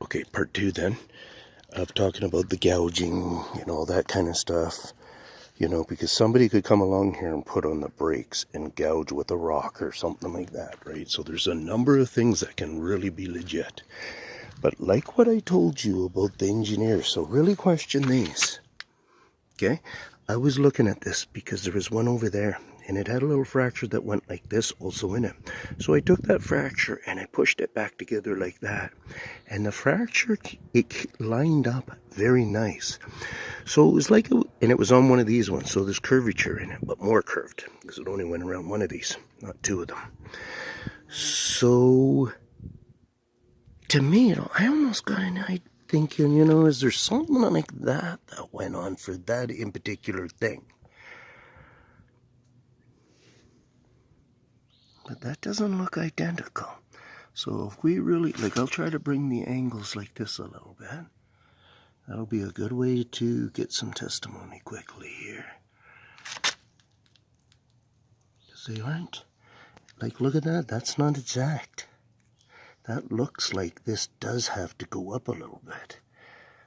Okay, part two then of talking about the gouging and all that kind of stuff. You know, because somebody could come along here and put on the brakes and gouge with a rock or something like that, right? So there's a number of things that can really be legit. But like what I told you about the engineers, so really question these. Okay, I was looking at this because there was one over there and it had a little fracture that went like this also in it. So I took that fracture and I pushed it back together like that. And the fracture, it lined up very nice. So it was like, and it was on one of these ones. So there's curvature in it, but more curved because it only went around one of these, not two of them. So to me, I almost got an idea. Thinking, you know, is there something like that went on for that in particular thing? But that doesn't look identical. So if we really, like, I'll try to bring the angles like this a little bit. That'll be a good way to get some testimony quickly here. Because they aren't, like, look at that, that's not exact. That looks like this does have to go up a little bit.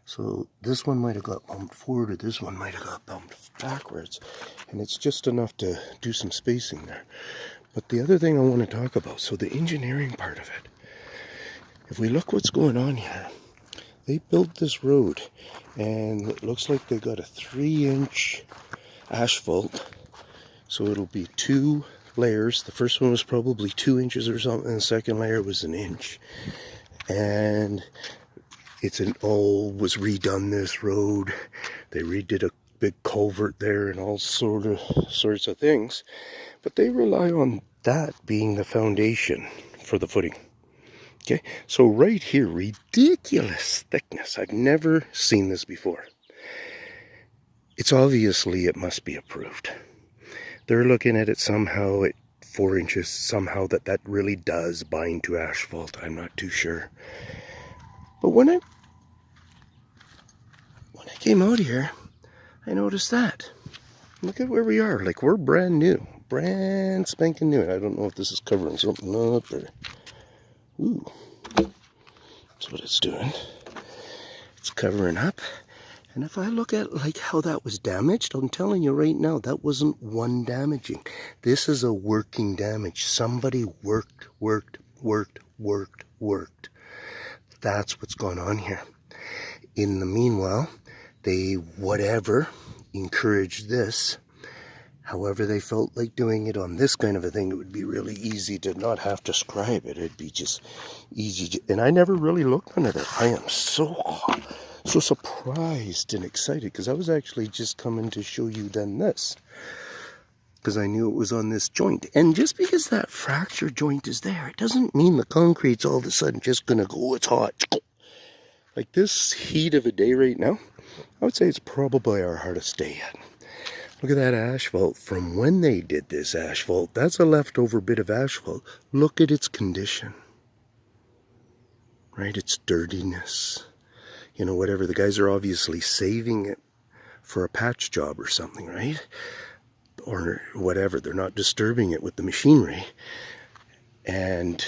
So this one might have got bumped forward or this one might have got bumped backwards. And it's just enough to do some spacing there. But the other thing I want to talk about, so the engineering part of it. If we look what's going on here, they built this road and it looks like they got a 3-inch asphalt. So it'll be 2 layers. The first one was probably 2 inches or something, and the second layer was 1 inch. And was redone, this road. They redid a big culvert there and all sorts of things. But they rely on that being the foundation for the footing. Okay, so right here, ridiculous thickness. I've never seen this before. It's obviously, it must be approved. They're looking at it somehow at 4 inches, somehow that really does bind to asphalt. I'm not too sure. But when I came out here, I noticed that. Look at where we are. Like, we're brand new. Brand spanking new. And I don't know if this is covering something up or... Ooh. That's what it's doing. It's covering up. And if I look at like how that was damaged, I'm telling you right now, that wasn't one damaging. This is a working damage. Somebody worked. That's what's going on here. In the meanwhile, they encouraged this. However they felt like doing it on this kind of a thing, it would be really easy to not have to scribe it. It'd be just easy. And I never really looked under it. I am so surprised and excited because I was actually just coming to show you then this. Because I knew it was on this joint. And just because that fracture joint is there, it doesn't mean the concrete's all of a sudden just going to go, oh, it's hot. Like this heat of a day right now, I would say it's probably our hardest day yet. Look at that asphalt. From when they did this asphalt, that's a leftover bit of asphalt. Look at its condition. Right? Its dirtiness. You know, whatever. The guys are obviously saving it for a patch job or something, right? Or whatever. They're not disturbing it with the machinery. And,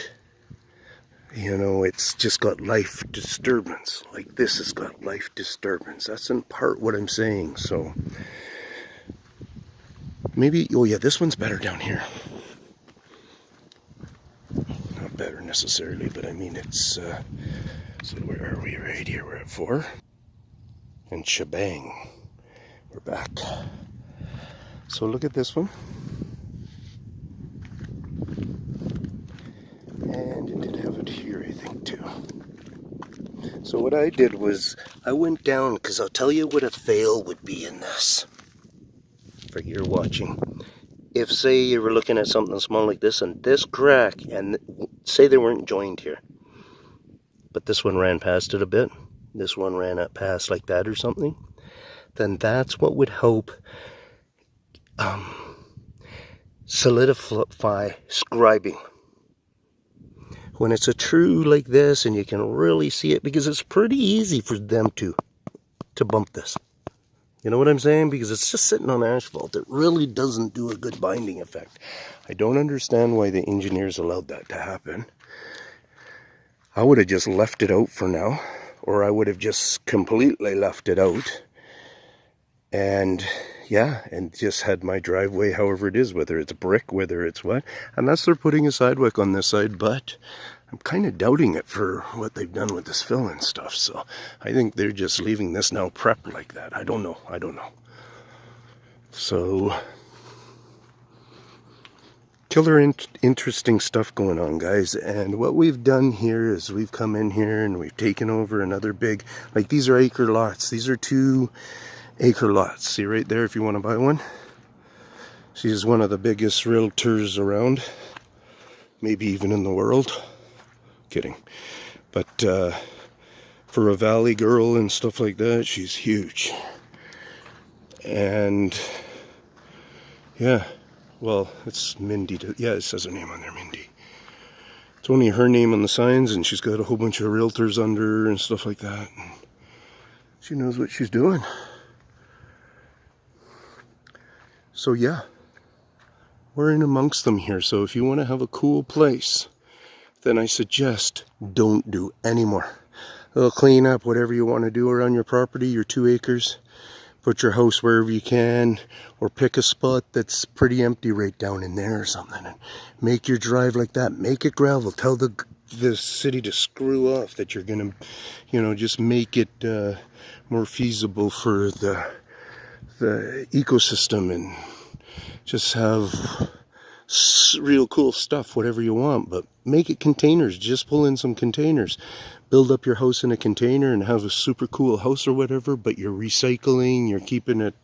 you know, it's just got life disturbance. Like this has got life disturbance. That's in part what I'm saying. So... maybe, oh yeah, this one's better down here. Not better necessarily, but I mean it's, so where are we right here? We're at 4. And shebang. We're back. So look at this one. And it did have it here, I think, too. So what I did was, I went down, because I'll tell you what a fail would be in this. For your watching. If say you were looking at something small like this and this crack, and say they weren't joined here, but this one ran past it a bit, this one ran up past like that or something, then that's what would help solidify scribing. When it's a true like this and you can really see it, because it's pretty easy for them to bump this. You know what I'm saying? Because it's just sitting on asphalt. It really doesn't do a good binding effect. I don't understand why the engineers allowed that to happen. I would have just left it out for now. or I would have just completely left it out. And yeah, and just had my driveway however it is, whether it's brick, whether it's what. Unless they're putting a sidewalk on this side, but I'm kind of doubting it for what they've done with this fill and stuff. So I think they're just leaving this now prepped like that. I don't know. So killer interesting stuff going on, guys. And what we've done here is we've come in here and we've taken over another big, like these are acre lots. These are 2 acre lots. See right there if you want to buy one. She's one of the biggest realtors around, maybe even in the world. Kidding. But for a valley girl and stuff like that, she's huge. And yeah, well, it's Mindy. Yeah, it says her name on there, Mindy. It's only her name on the signs, and she's got a whole bunch of realtors under her and stuff like that. And she knows what she's doing. So yeah, we're in amongst them here. So if you want to have a cool place, then I suggest don't do any more. A little clean up, whatever you want to do around your property, your 2 acres. Put your house wherever you can, or pick a spot that's pretty empty right down in there or something, and make your drive like that. Make it gravel. Tell the city to screw off that you're gonna, just make it more feasible for the ecosystem, and just have real cool stuff, whatever you want. But make it containers. Just pull in some containers. Build up your house in a container and have a super cool house or whatever, but you're recycling, you're keeping it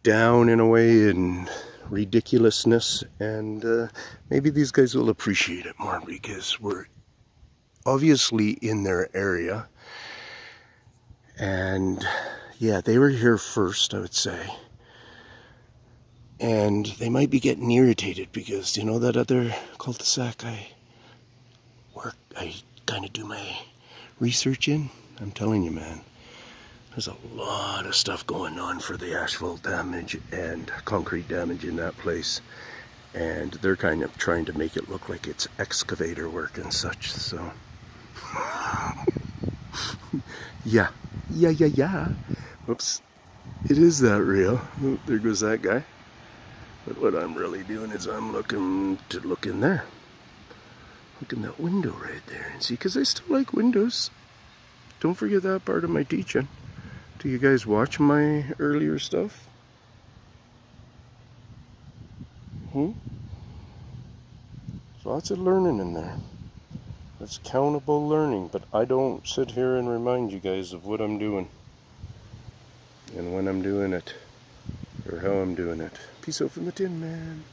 down in a way, and ridiculousness. And maybe these guys will appreciate it more, because we're obviously in their area. And yeah, they were here first, I would say. And they might be getting irritated because, that other cul-de-sac I kind of do my research in? I'm telling you, man, there's a lot of stuff going on for the asphalt damage and concrete damage in that place. And they're kind of trying to make it look like it's excavator work and such, so. Yeah. Oops. It is that real. Oh, there goes that guy. But what I'm really doing is I'm looking to look in there. Look in that window right there and see, because I still like windows. Don't forget that part of my teaching. Do you guys watch my earlier stuff? There's lots of learning in there. That's countable learning, but I don't sit here and remind you guys of what I'm doing and when I'm doing it, or how I'm doing it. Peace out from the Tin Man.